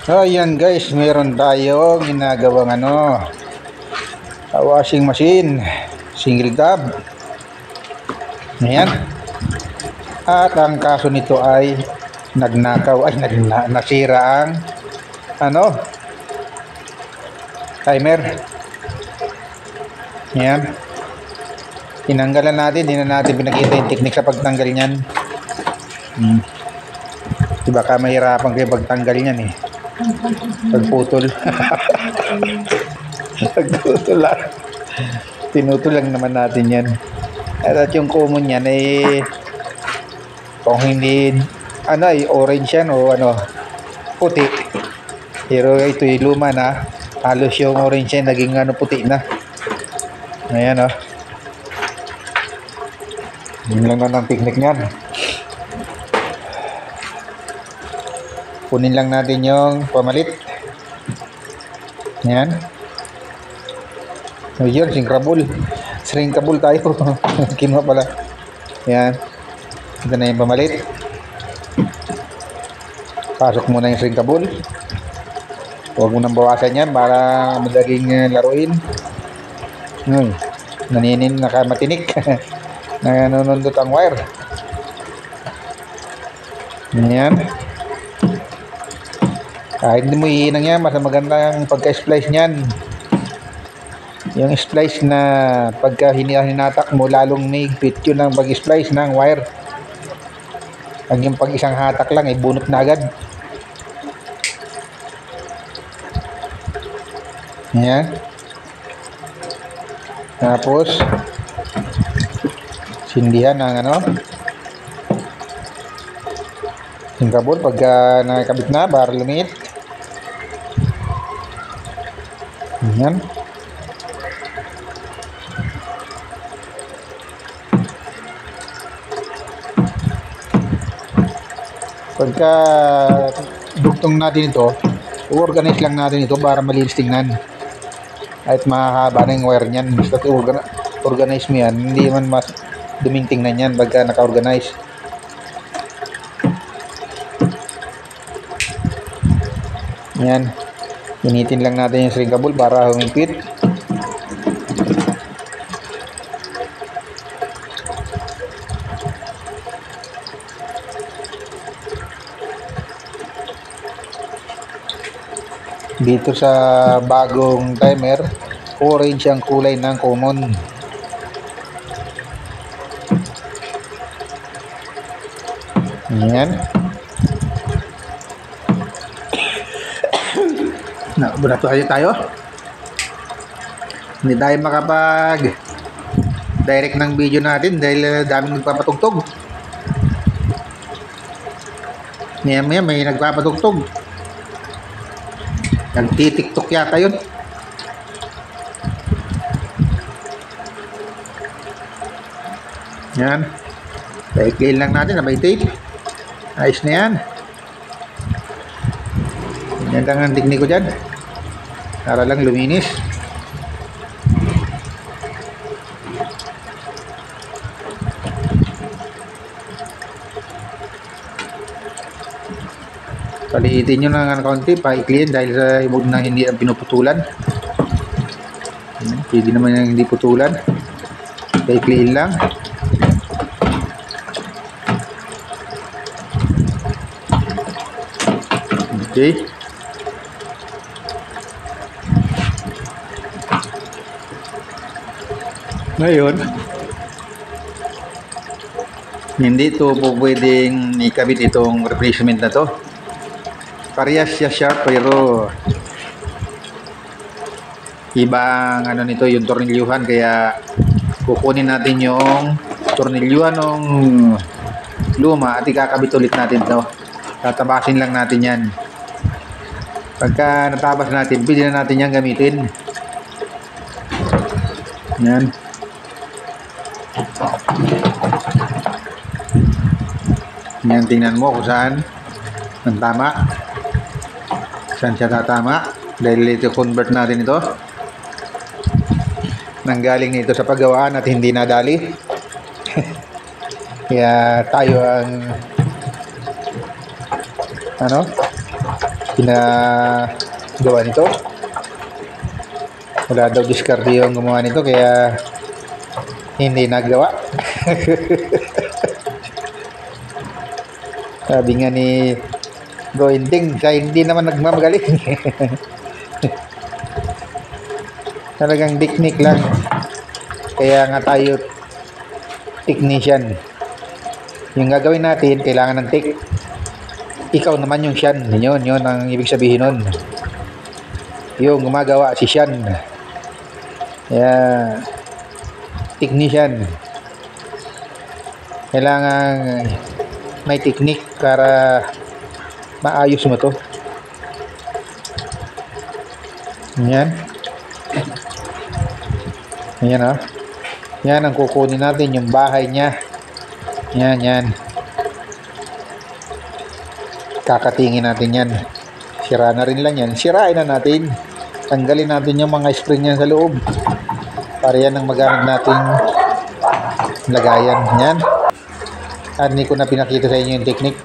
Ayan guys, meron tayong ginagawang washing machine, single tab. Ayan. At ang kaso nito ay nasira ang timer. Ayan. Tinanggalan natin, hindi na natin pinakita yung technique sa pagtanggal niyan. Diba ka mahirapan kayo pagtanggal niyan eh. Pagputol. Pagputol lang. Pinutol lang naman natin yan. At yung common yan ay kung hindi orange yan o puti. Pero ito yung luma na. Halos yung orange yan naging puti na. Ayan o. Yun lang na ng technique nyan. Kunin lang natin yung pamalit. Yan. O yun, Shrinkable tayo. Kinuha pala. Yan. Ito na yung pamalit. Pasok muna yung shrinkable. Huwag mo nang bawasan yan para madaling laruin. Nakamatinik. Nanunundot ang wire. Yan. Kahit hindi mo iinang yan, mas maganda ang pagka-splice niyan. Yung splice na pagka hinatak mo, lalong may higpit yun ang pag-splice ng wire. Ang yung pag isang hatak lang, bunot na agad. Yan. Tapos, sindihan ng yung kabol pagka nakakabit na para lumit. Yan. Pagka dugtong natin ito, organize lang natin ito para malinis tingnan. Kahit mahaba na yung wire niyan, basta organize mo yan, hindi man mas duming tingnan yan pagka naka-organize. Yan. Initin lang natin yung shrinkable para humipit. Dito sa bagong timer, orange ang kulay ng common. Yan. Barato tayo. Hindi tayo makapag direct ng video natin dahil daming nagpapatugtog. Maya may nagpapatugtog. Nagtitiktok yata yun. Yan. Paikliin lang natin na may tape. Ayos na yan. Yan lang ang technique ko dyan. Para lang luminis. Paliitin nyo ng kaunti, paikliin dahil sa ibog na hindi ang pinuputulan. Pwede naman yung hindi putulan. Paikliin lang. Okay. Ngayon, hindi ito po pwedeng ikabit itong replacement na to. Parehas siya sharp pero ibang nito yung tornilyuhan, kaya kukunin natin yung tornilyuhan ng luma at ikakabit ulit natin ito. Tatabasin lang natin yan. Pagka natabas natin, pwede na natin yan gamitin. Yan. Yan, tingnan mo kung saan ang tama. Saan siya tatama. Dahil ito convert natin ito. Nanggaling nito sa paggawaan at hindi nadali. Kaya tayo ang pinagawa nito. Wala daw diskarte yung gumawa nito kaya hindi nagawa. Sabi nga ni Bro Inding, siya hindi naman nagmamagaling. Talagang technique lang. Kaya nga tayo technician. Yung gagawin natin, kailangan ng tech. Ikaw naman yung siyan. Yun ang ibig sabihin nun. Yung gumagawa si siyan. Kaya technician. Kailangan may technique para maayos mo to. Yan. Yan o. Yan ang kukunin natin, yung bahay niya. Yan. Kakatingin natin yan. Sira na rin lang yan. Sirain na natin. Tanggalin natin yung mga spring yan sa loob. Para yan ang magamit nating lagayan. Yan. At hindi ko na pinakita sa inyo yung technique.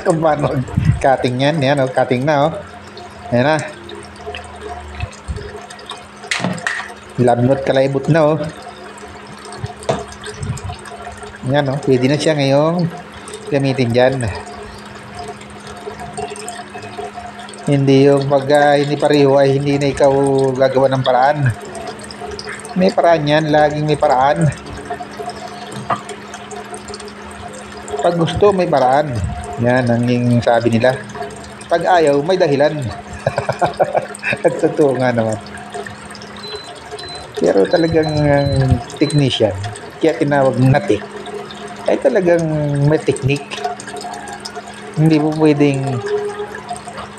Kung paano cutting yan. Yan o. Cutting na o. Yan na. Labnot kalaibot na oh. Yan oh, pwede na siya ngayong gamitin dyan. Hindi yung pag hindi pareho ay hindi na ikaw gagawa ng paraan. May paraan yan, laging may paraan. Pag gusto may paraan. Yan ang yung sabi nila. Pag ayaw may dahilan. At totoo nga naman. Pero talagang technician, kaya tinawag na tech, ay talagang may technique. Hindi mo pwedeng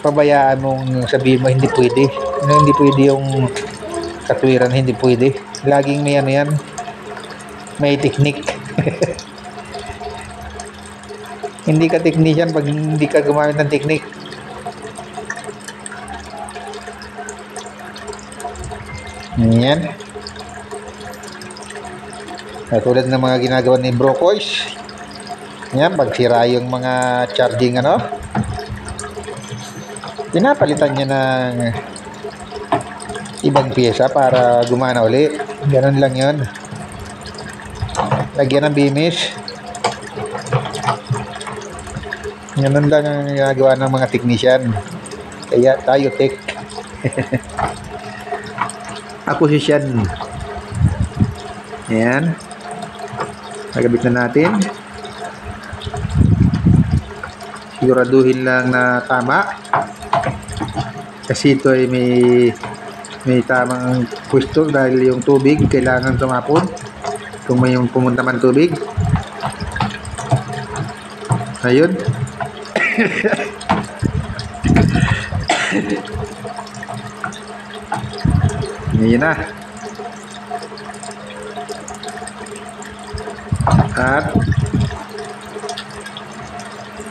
pabayaan mong sabihin mo hindi pwede. Hindi pwede yung katwiran, hindi pwede. Laging may ano yan, may technique. Hindi ka technician pag hindi ka gumamit ng technique. Yan. Tulad ng mga ginagawa ni Bro Kois. Yan, pag sira yung mga charging ano, pinapalitan niya ng ibang pyesa para gumana uli. Ganun lang yun. Lagyan ng bimis. Ganun lang ang ginagawa ng mga technician. Kaya tayo tech. Ako si Sian. Ayan. Nagabit na natin. Siguraduhin lang na tama. Kasi ito ay may tamang pwesto dahil yung tubig kailangan tumapon. Kung may yung pumunta man tubig. Ayun. Ayan na. At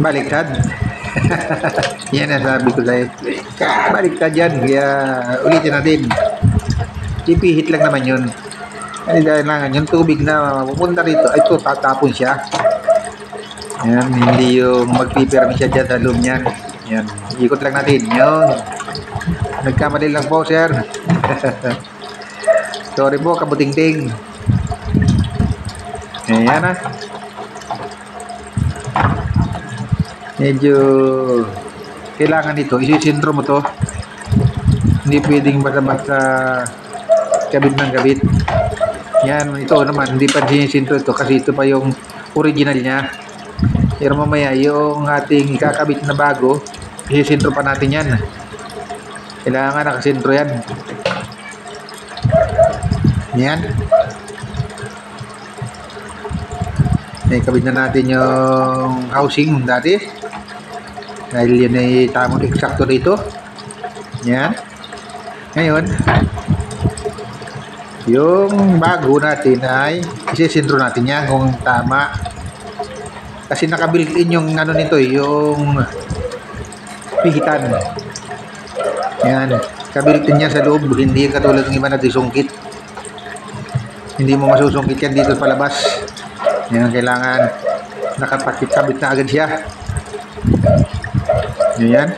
baliktad. Yan ang sabi ko sa'yo. Baliktad yan. Kaya ulitin natin. Ipihit lang naman yun. Kailangan yung tubig na pupunta rito. Ay, ito, tatapon siya. Yan, hindi yung magpipirami siya dyan sa loob niyan. Yan, ikot lang natin. Yun. Nagkamali lang po, sir. Sorry po, kabuting-ting. Ayan na. Medyo kailangan nito. Isisintro mo to. Hindi pwedeng basta-basta kabit ng kabit. Yan, ito naman. Hindi pa sinisintro ito kasi ito pa yung original niya. Pero mamaya yung ating ikakabit na bago, isisintro pa natin yan. Kailangan nakasintro yan. Yan. Kabit na natin yung housing dati. Dahil yun ay tamang eksakto dito. Yan. Ngayon, yung bago natin ay isisintro natin yan kung tama. Kasi naka-built-in yung ano nito, yung pihitan. Yan. Naka-built-in yan sa loob. Hindi katulad ng iba na disungkit. Hindi mo masusungkit yan dito palabas. Yan, kailangan nakapakit-kabit na agad siya. Yan.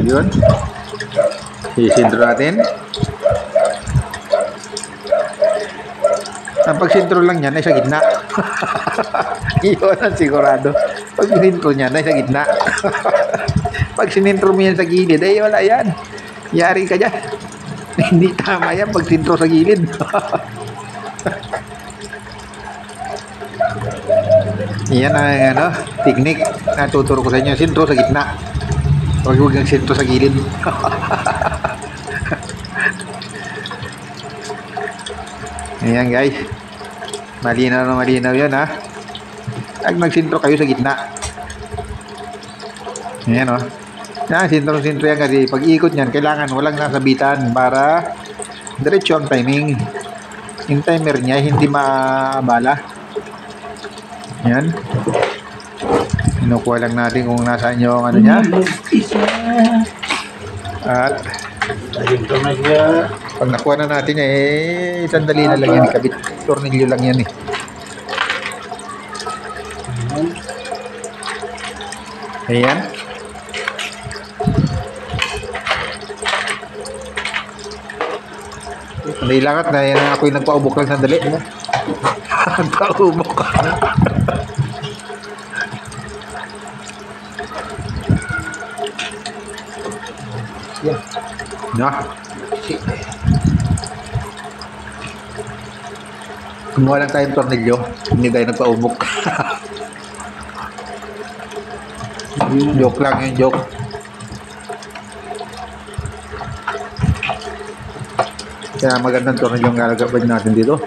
Yun. Isintro natin. Ang pagsintro lang niyan ay sa gitna. Iyon ang sigurado. Pag sinintro niyan ay sa gitna. Pag sinintro mo yan sa gilid, ay wala yan. Yari ka dyan. Hindi tama yan pag sintro sa gilid. Yan ang ano, technique na tuturo ko sa inyo. Sintro sa gitna. Huwag kang sintro sa gilid. Ayan guys. Malinaw na malinaw yan ha. Pag magsintro kayo sa gitna. Ayan o. Sintro yan kasi pag ikot nyan, kailangan walang nasabitan para diretso ang timing. Yung timer niya hindi maabala. Yan. Kinukuha lang natin kung nasaan yung ano niya. At pag nakuha na natin sandali na lang yan, kabit tornilyo lang yan Ayan. Nailangat na yan, ako'y nagpaubok lang sandali. Nagpaubok. Yan. Na. Kumuha lang tayong tornilyo. Hindi tayo nagpaubok. Joke lang yun, joke. Kaya magandang tornilyo ang gagawin natin dito.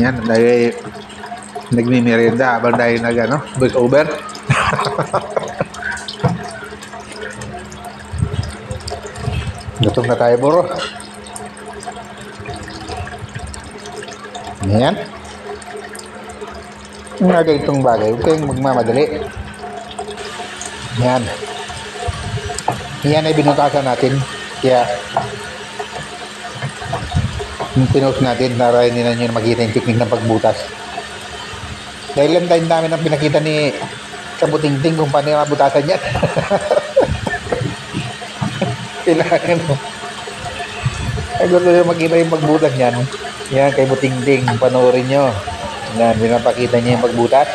Yan, dahil nagmimerienda habang dahil voice over. Gutom na tayo, bro. Yan. Mga ganitong bagay, huwag kayong magmamadali. Yan. Yan ay binutasan natin. Kaya yung pinost natin para hindi na nyo makita yung technique ng pagbutas. Dahil lang tayong dami ng pinakita ni Kabutingting kung paano yung mabutasan yan. Kailangan mo. Ay gusto nyo makita yung pagbutas yan. Yan kay Butingting, panoorin nyo. Yan, pinapakita niya yung pagbutas.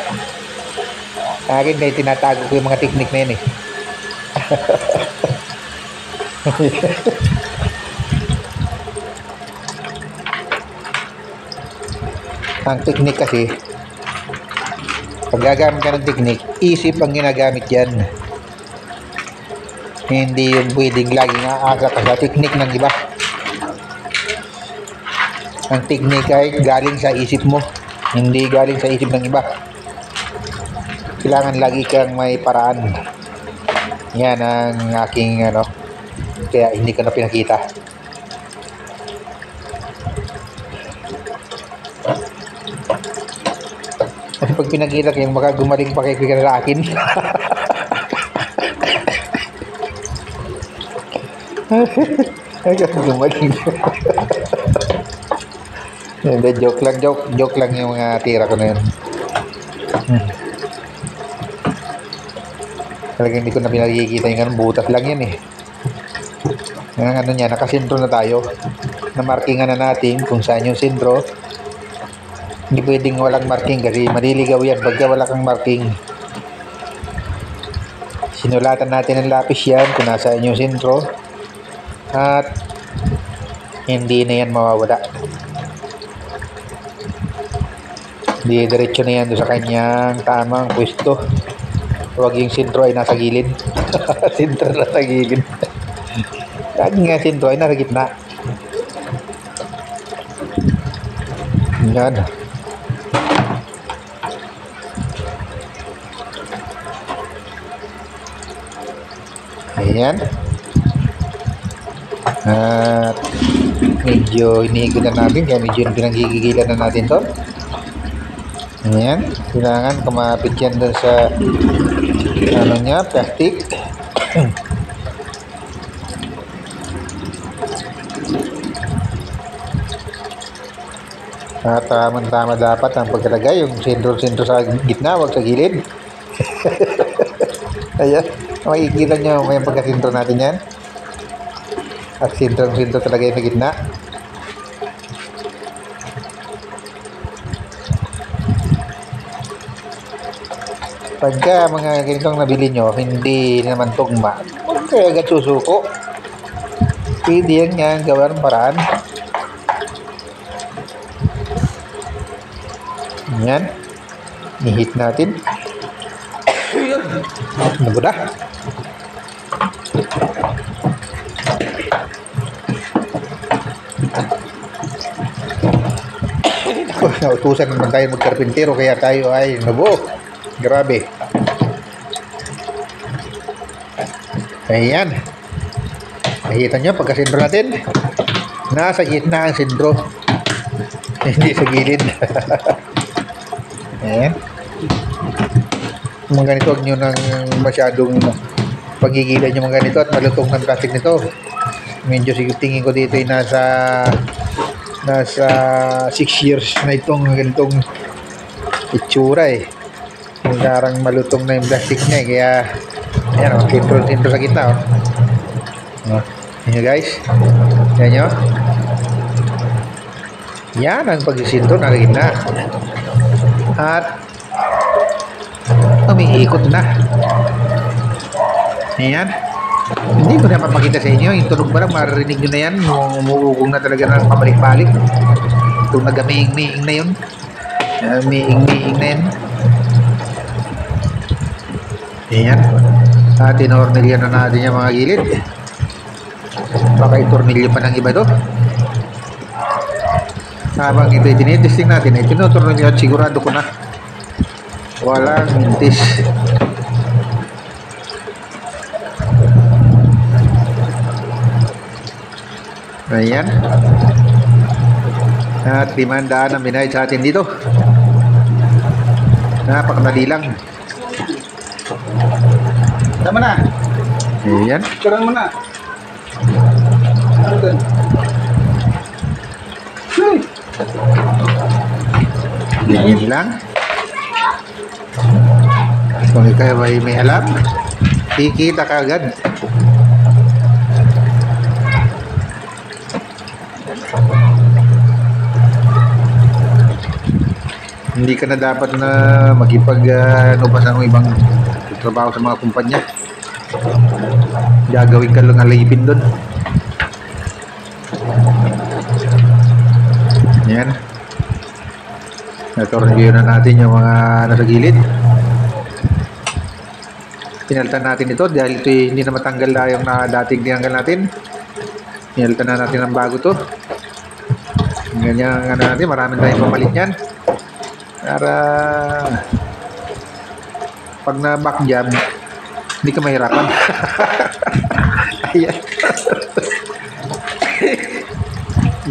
Sa akin kaya tinatago ko yung mga technique na yun Ang technique kasi, pag gagamit ka ng technique, isip ang ginagamit yan. Hindi yung pwedeng laging aasa ka sa technique ng iba. Ang technique ay galing sa isip mo, hindi galing sa isip ng iba. Kailangan lagi kang may paraan. Yan ang aking kaya hindi ko na pinakita. Kasi pag pinakita kayo, baka gumaling pa kayo sa akin. Ay, gumaling. Hindi, joke lang yung mga tira ko na yun. Talagang hindi ko na pinakikita yung butas lang yan Yung niya, nakasintro na tayo. Na-markingan na natin kung saan yung sintro. Hindi pwedeng walang marking kasi maliligaw yan pagka wala kang marking. Sinulatan natin ng lapis yan kung nasaan yung sintro. At hindi na yan mawawala. Diretso na yan doon sa kanyang tamang pwesto. Huwag yung sintro ay nasa gilid. Sintro nasa gilid. Lagi nga sintro ay nasa gitna. Yan. Ayan. At medyo iniikot na natin kaya medyo pinanggigigilan na natin to. Ayan. Kailangan kumapit yan dun sa plastic. At tama dapat ang pagkalagay yung sentro sa gitna, wag sa gilid. Ayan. Makikita nyo may pagkasintro natin yan. At sintro talaga yung na gitna. Pagka mga ganitong nabili nyo, hindi naman tugma, huwag kayo agad susuko. Pwede yan nga, gawa ng paraan. Yan. I-hit natin. Ano ba na? Nautusan naman tayo magkarpintero kaya tayo ay nabuo. Grabe. Ayan. Nakita nyo pagkasindro natin. Nasa gitna ang sindro. Hindi sa gilid. Ayan. Mga ganito, huwag nyo nang masyadong pagigilan yung mga ganito at malutong ng plastic nito. Medyo tingin ko dito ay nasa 6 years na itong ganitong itsura eh. Parang malutong na yung plastic niya eh. Kaya ayan o, sintro sa gitna o. Ayan nyo guys. Ayan nyo. Yan ang pagsisintro na gitna. At umiikot na. Ayan. Hindi ko na mapakita sa inyo. Yung tunog ba lang, maririnig nyo na yan. Umuugong na talaga ng pabalik-balik. Itong nag-miing-miing na yun. Miing-miing na yan. Ayan. At tinornilyan na natin yung mga gilid. Baka itornilyo pa ng iba to. Habang ito itinitesting natin, ay tinutornilyo at sigurado ko na walang mintis. Ayan. At 500 ang binayad sa atin dito. Napakadali lang. Tama na. Ayan. Kurang mo na. Ganyan lang. Kung ikaw ay may alam, kikita ka agad. Hindi ka na dapat na magipag ano pa sa ibang trabaho sa mga kumpanya. Gagawin ka lang alipin doon. Yan. Natornilyo na natin yung mga nasa gilid. Pinalitan natin ito dahil ito hindi na matanggal na yung dating tinanggal natin. Pinalitan na natin ang bago to. Ganyan ano natin, maraming tayong pamalit yan. Para pag na back jam, hindi ka mahirapan. Ayan.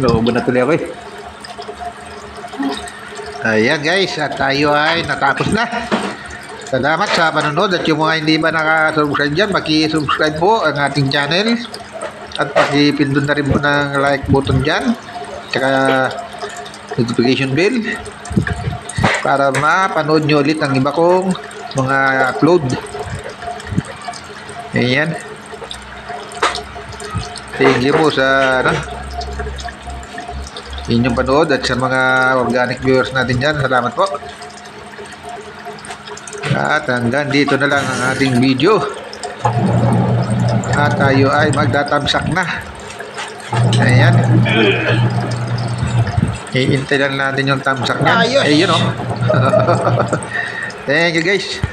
Loobo na tuloy ako eh. Ayan guys, at tayo ay natapos na. Salamat sa panonood at yung mga hindi ba nakasubscribe dyan, maki-subscribe po ang ating channel at pakipindot na rin po ng like button dyan tsaka notification bell para mapanood nyo ulit ang iba kong mga upload. Ayan. Thank you po sa inyong panood at sa mga organic viewers natin dyan. Salamat po. At hanggang dito na lang ang ating video. At tayo ay magtatamsak na. Ayan. Iintay lang natin yung tamsak niya. Ayun o. Thank you guys.